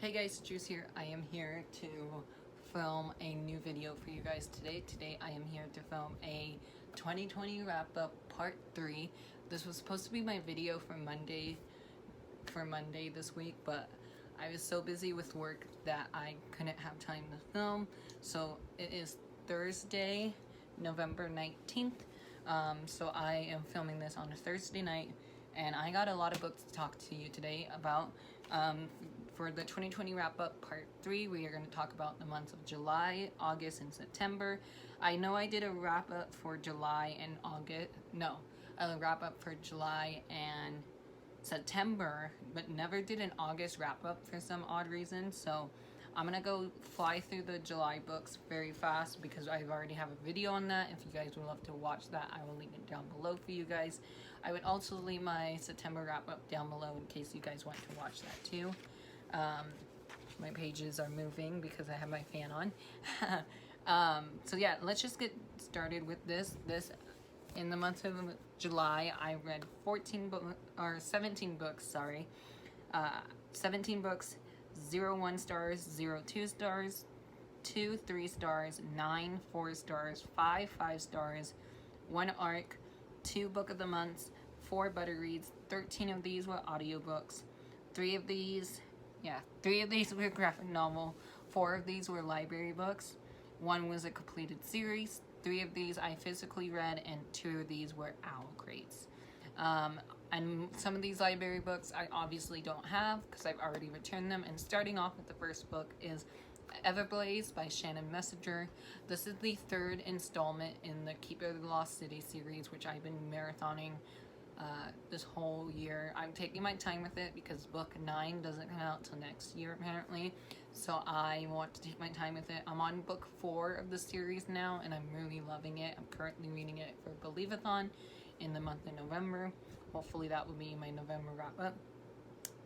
Hey guys, Juice here. I am here to film a new video for you guys today. Today I am here to film a 2020 wrap-up part 3. This was supposed to be my video for Monday this week, but I was so busy with work that I couldn't have time to film. So it is Thursday, November 19th. So I am filming this on a Thursday night, and I got a lot of books to talk to you today about. For the 2020 wrap-up part 3, we are going to talk about the months of July, August, and September. I know I did a wrap-up for July and a wrap-up for July and September, but never did an August wrap-up for some odd reason. So I'm gonna go fly through the July books very fast because I already have a video on that. If you guys would love to watch that, I will link it down below for you guys. I would also leave my September wrap-up down below in case you guys want to watch that too. My pages are moving because I have my fan on. So yeah, let's just get started with this. In the month of July, I read 17 books, 17 books, 0 1 stars, 0 2 stars, 2 3 stars, 9 4 stars, 5 5 stars, 1 arc, 2 book of the months, 4 butter reads. 13 of these were audiobooks. 3 of these were graphic novel. 4 of these were library books. 1 was a completed series. 3 of these I physically read, and 2 of these were owl crates. And some of these library books I obviously don't have because I've already returned them. And starting off with the first book is Everblaze by Shannon Messenger. This is the 3rd installment in the Keeper of the Lost City series, which I've been marathoning this whole year. I'm taking my time with it because book 9 doesn't come out till next year apparently, so I want to take my time with it. I'm on book 4 of the series now, and I'm really loving it. I'm currently reading it for Believeathon in the month of November. Hopefully that will be my November wrap-up.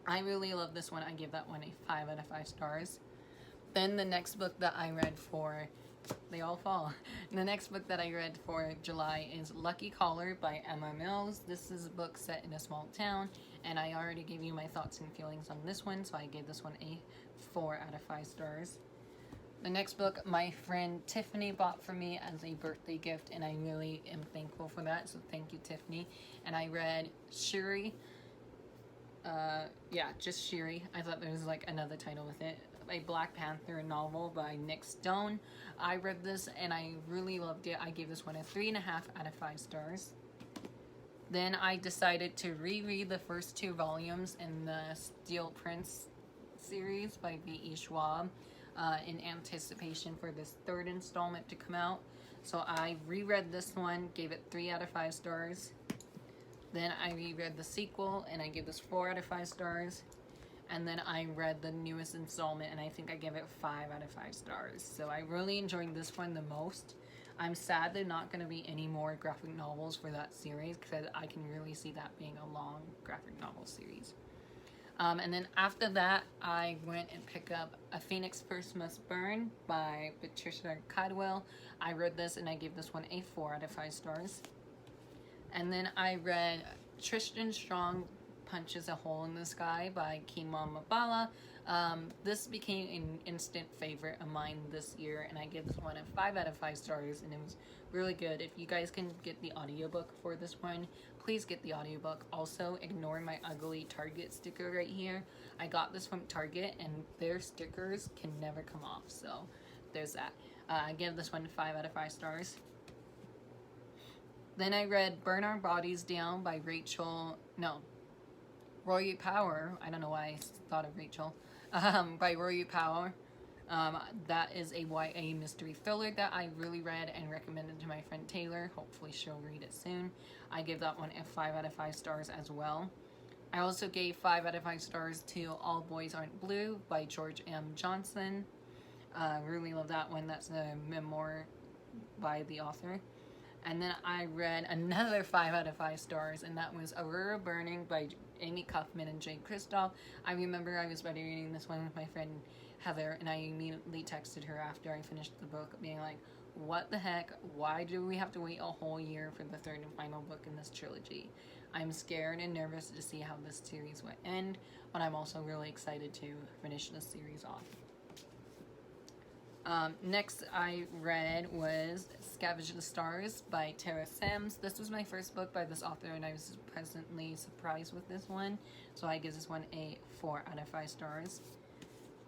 I really love this one. I give that one a 5 out of 5 stars. Then the next book that I read for The next book that I read for July is Lucky Caller by Emma Mills. This is a book set in a small town, and I already gave you my thoughts and feelings on this one, so I gave this one a 4 out of 5 stars. The next book my friend Tiffany bought for me as a birthday gift, and I really am thankful for that, so thank you, Tiffany. And I read Shuri. Just Shuri. I thought there was like another title with it. A Black Panther novel by Nick Stone. I read this and I really loved it. I gave this one a 3.5 out of 5 stars. Then I decided to reread the first 2 volumes in the Steel Prince series by V.E. Schwab in anticipation for this 3rd installment to come out. So I reread this one, gave it 3 out of 5 stars. Then I reread the sequel and I gave this 4 out of 5 stars. And then I read the newest installment, and I think I gave it 5 out of 5 stars. So I really enjoyed this one the most. I'm sad there's not going to be any more graphic novels for that series, because I can really see that being a long graphic novel series. And then after that, I went and picked up A Phoenix First Must Burn by Patricia Cadwell. I read this, and I gave this one a 4 out of 5 stars. And then I read Tristan Strong Punches a Hole in the Sky by Kima Mabala. This became an instant favorite of mine this year, and I give this one a 5 out of 5 stars, and it was really good. If you guys can get the audiobook for this one, please get the audiobook. Also, ignore my ugly Target sticker right here. I got this from Target, and their stickers can never come off, so there's that. I give this one 5 out of 5 stars. Then I read Burn Our Bodies Down by Roy Power. I don't know why I thought of Rachel. By Roy Power. That is a YA mystery thriller that I really read and recommended to my friend Taylor. Hopefully she'll read it soon. I give that one a 5 out of 5 stars as well. I also gave 5 out of 5 stars to All Boys Aren't Blue by George M. Johnson. Really love that one. That's a memoir by the author. And then I read another 5 out of 5 stars, and that was Aurora Burning by Amy Kaufman and Jane Kristoff. I remember I was reading this one with my friend Heather, and I immediately texted her after I finished the book, being like, what the heck? Why do we have to wait a whole year for the 3rd and final book in this trilogy? I'm scared and nervous to see how this series will end, but I'm also really excited to finish this series off. Next I read was Scavenge the Stars by Tara Sams. This was my first book by this author, and I was pleasantly surprised with this one, so I give this one a 4 out of 5 stars.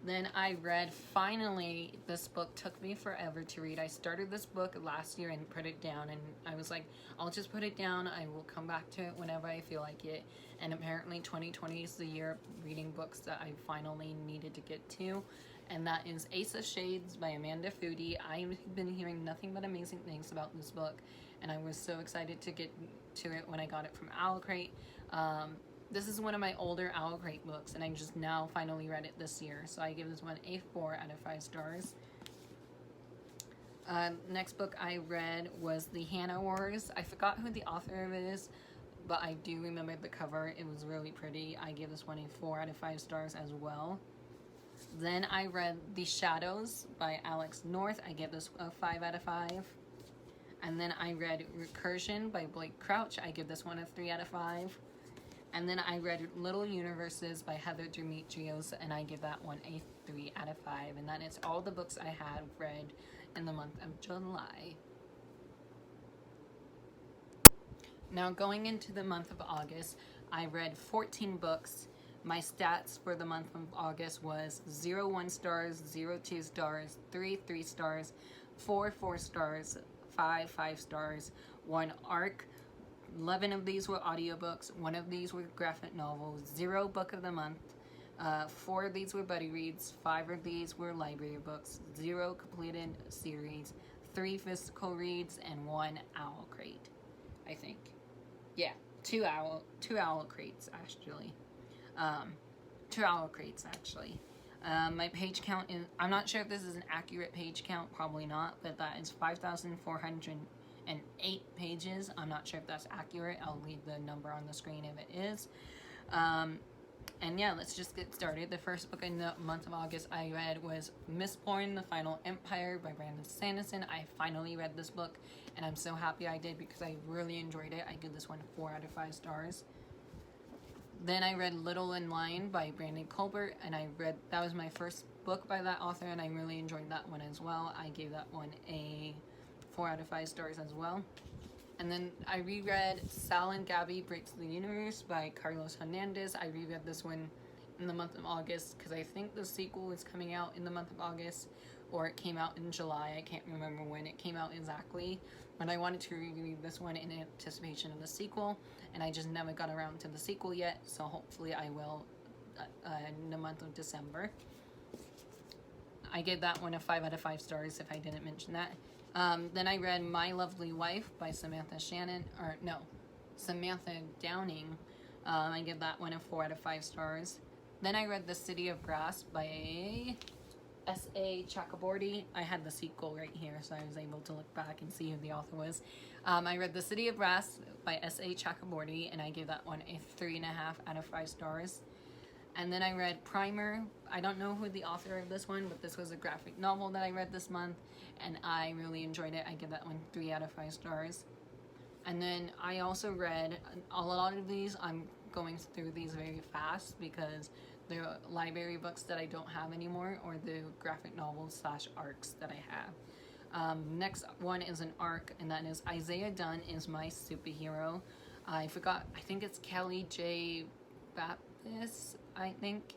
Then I read, finally, this book took me forever to read. I started this book last year and put it down, and I was like, I'll just put it down. I will come back to it whenever I feel like it. And apparently 2020 is the year of reading books that I finally needed to get to. And that is Ace of Shades by Amanda Foody. I've been hearing nothing but amazing things about this book, and I was so excited to get to it when I got it from Owlcrate. This is one of my older Owlcrate books, and I just now finally read it this year, so I give this one a 4 out of 5 stars. Next book I read was The Hannah Wars. I forgot who the author of it is, but I do remember the cover. It was really pretty. I give this one a 4 out of 5 stars as well. Then I read The Shadows by Alex North. I give this a 5 out of 5. And then I read Recursion by Blake Crouch. I give this one a 3 out of 5. And then I read Little Universes by Heather Demetrios, and I give that one a 3 out of 5. And that is all the books I had read in the month of July. Now going into the month of August, I read 14 books. My stats for the month of August was 0 1 stars, 0 2 stars, 3 3 stars, 4 4 stars, 5 5 stars, 1 arc. 11 of these were audiobooks, 1 of these were graphic novels, 0 book of the month, 4 of these were buddy reads, 5 of these were library books, 0 completed series, 3 physical reads, and 1 Owlcrate, I think. Yeah, 2 Owlcrates actually. 2 Owlcrates actually. My page count is, I'm not sure if this is an accurate page count, probably not, but that is 5,408 pages. I'm not sure if that's accurate. I'll leave the number on the screen if it is. And yeah, let's just get started. The first book in the month of August I read was Mistborn, The Final Empire by Brandon Sanderson. I finally read this book, and I'm so happy I did because I really enjoyed it. I give this one 4 out of 5 stars. Then I read Little and Lion by Brandon Colbert, and that was my first book by that author, and I really enjoyed that one as well. I gave that one a 4 out of 5 stars as well. And then I reread Sal and Gabby Breaks the Universe by Carlos Hernandez. I reread this one in the month of August because I think the sequel is coming out in the month of August, or it came out in July. I can't remember when it came out exactly, but I wanted to reread this one in anticipation of the sequel, and I just never got around to the sequel yet, so hopefully I will in the month of December. I gave that one a 5 out of 5 stars if I didn't mention that. Then I read My Lovely Wife by Samantha Downing. I give that one a 4 out of 5 stars. Then I read The City of Brass by S.A. Chakraborty. I had the sequel right here, so I was able to look back and see who the author was. I read The City of Brass by S.A. Chakraborty, and I gave that one a 3.5 out of 5 stars. And then I read Primer. I don't know who the author of this one, but this was a graphic novel that I read this month, and I really enjoyed it. I give that one 3 out of 5 stars. And then I also read a lot of these. I'm going through these very fast because they're library books that I don't have anymore, or the graphic novels / arcs that I have. Next one is an arc, and that is Isaiah Dunn is My Superhero. I think it's Kelly J. Baptist, I think.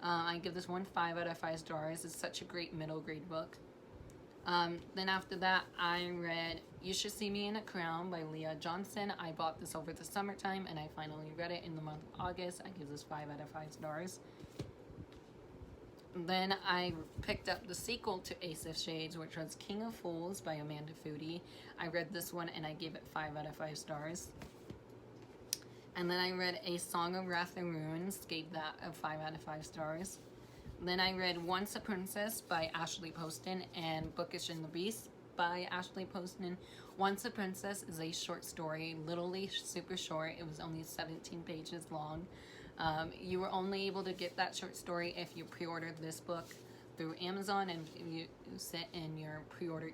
I give this one 5 out of 5 stars. It's such a great middle grade book. Then after that, I read You Should See Me in a Crown by Leah Johnson. I bought this over the summertime, and I finally read it in the month of August. I give this 5 out of 5 stars. Then I picked up the sequel to Ace of Shades, which was King of Fools by Amanda Foody. I read this one, and I gave it 5 out of 5 stars. And then I read A Song of Wrath and Ruins, gave that a 5 out of 5 stars. Then I read Once a Princess by Ashley Poston and Bookish and the Beast by Ashley Poston. Once a Princess is a short story, literally super short. It was only 17 pages long. You were only able to get that short story if you pre-ordered this book through Amazon, and if you sent in your pre-order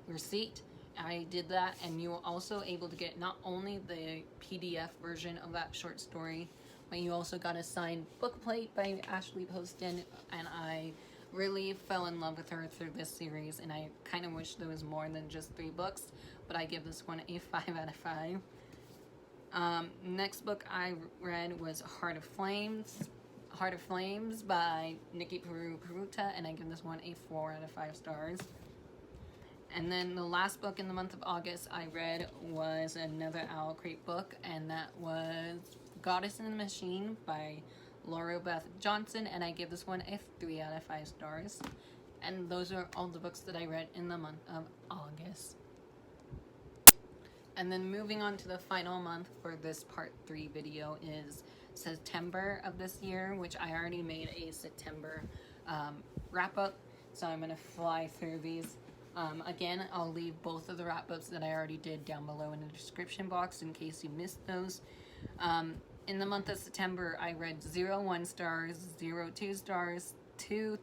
receipt, I did that, and you were also able to get not only the PDF version of that short story, but you also got a signed bookplate by Ashley Poston, and I really fell in love with her through this series, and I kind of wish there was more than just 3 books, but I give this one a 5 out of 5. Next book I read was Heart of Flames by Nikki Peruta, and I give this one a 4 out of 5 stars. And then the last book in the month of August I read was another Owl Crate book, and that was Goddess in the Machine by Laura Beth Johnson, and I give this one a 3 out of 5 stars. And those are all the books that I read in the month of August. And then moving on to the final month for this part 3 video is September of this year, which I already made a September wrap up, so I'm going to fly through these. Again, I'll leave both of the wrap-ups that I already did down below in the description box in case you missed those. In the month of September, I read 0 1 stars, 0 2 stars, 2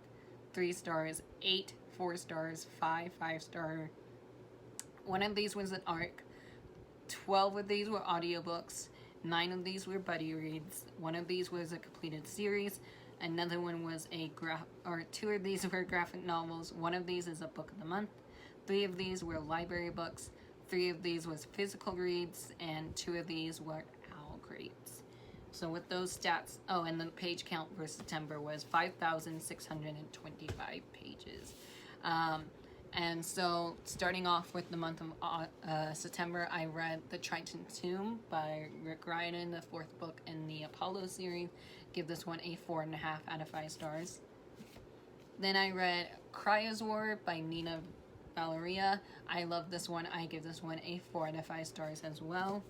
3 stars, 8 4 stars, 5 5 star. One of these was an ARC. 12 of these were audiobooks. 9 of these were buddy reads. 1 of these was a completed series. Another one was a 2 of these were graphic novels. 1 of these is a book of the month. 3 of these were library books. 3 of these was physical reads, and 2 of these were Owl Crates. So with those stats, oh, and the page count for September was 5,625 pages. And so starting off with the month of September, I read The Triton Tomb by Rick Riordan, the 4th book in the Apollo series. Give this one a 4.5 out of 5 stars. Then I read Cryo's War by Nina Valeria. I love this one. I give this one a 4 out of 5 stars as well.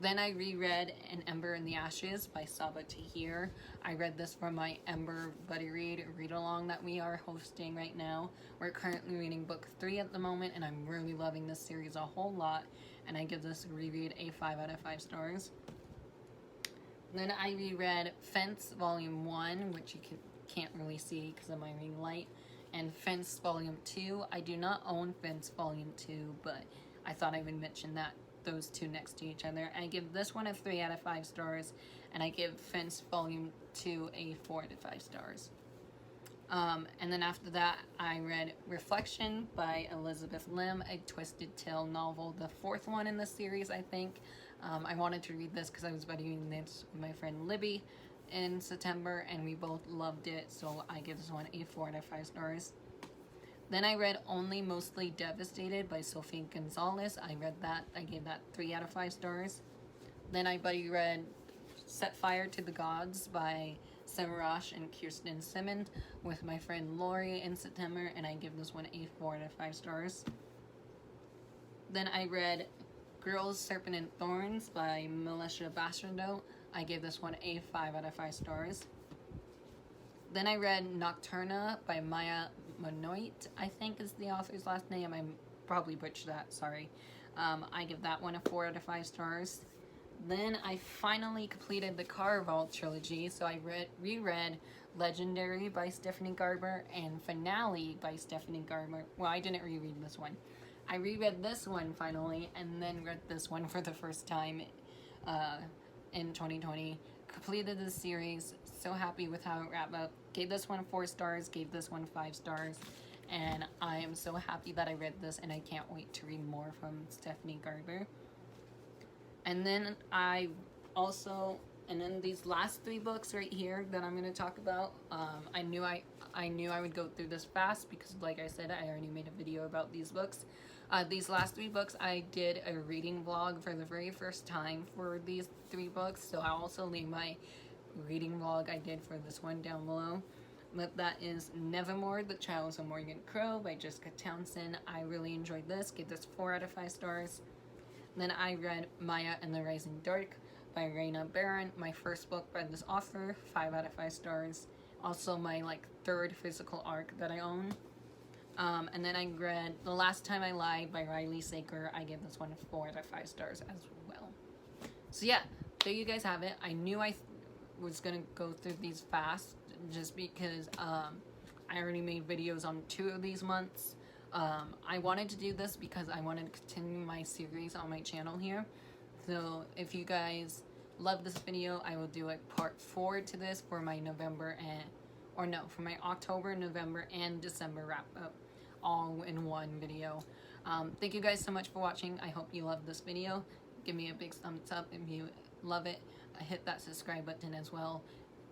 Then I reread An Ember in the Ashes by Sabaa Tahir. I read this from my Ember Buddy read-along that we are hosting right now. We're currently reading book 3 at the moment, and I'm really loving this series a whole lot, and I give this reread a 5 out of 5 stars. Then I reread Fence Volume 1, which you can't really see because of my ring light, and Fence Volume 2. I do not own Fence Volume 2, but I thought I would mention those 2 next to each other. I give this one a 3 out of 5 stars, and I give Fence Volume 2 a 4 out of 5 stars. And then after that, I read Reflection by Elizabeth Lim, a Twisted Tale novel, the 4th one in the series, I think. I wanted to read this because I was reading this with my friend Libby in September, and we both loved it, so I give this one a 4 out of 5 stars. Then I read Only Mostly Devastated by Sophie Gonzalez. I read that. I gave that 3 out of 5 stars. Then I buddy read Set Fire to the Gods by Semrush and Kirsten Simmons with my friend Lori in September, and I give this one a 4 out of 5 stars. Then I read Girls, Serpent and Thorns by Melissa Bastardo. I gave this one a 5 out of 5 stars. Then I read Nocturna by Maya Monoit, I think is the author's last name. I probably butchered that, sorry. I give that one a 4 out of 5 stars. Then I finally completed the Caraval trilogy, so I reread Legendary by Stephanie Garber and Finale by Stephanie Garber. Well, I didn't reread this one. I reread this one finally, and then read this one for the first time in 2020. Completed the series. So happy with how it wrapped up. Gave this one 4 stars, gave this one 5 stars, and I am so happy that I read this, and I can't wait to read more from Stephanie Garber. And then these last 3 books right here that I'm going to talk about, I knew I would go through this fast because, like I said, I already made a video about these books. These last 3 books, I did a reading vlog for the very first time for these 3 books, so I'll also leave my reading vlog I did for this one down below. But that is Nevermore, The Trials of Morgan Crow by Jessica Townsend. I really enjoyed this, gave this 4 out of 5 stars. Then I read Maya and the Rising Dark by Raina Barron, my first book by this author, 5 out of 5 stars. Also my 3rd physical ARC that I own. And then I read The Last Time I Lied by Riley Saker. I give this one 4 out of 5 stars as well. So yeah, there you guys have it. I knew I was gonna go through these fast just because I already made videos on 2 of these months. I wanted to do this because I wanted to continue my series on my channel here. So if you guys love this video, I will do a part 4 to this for my November and, or no, for my October, November, and December wrap up, all in one video. Thank you guys so much for watching. I hope you loved this video. Give me a big thumbs up if you love it. Hit that subscribe button as well.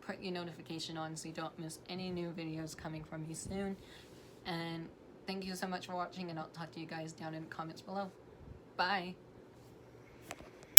Put your notification on so you don't miss any new videos coming from me soon. And thank you so much for watching, and I'll talk to you guys down in the comments below. Bye!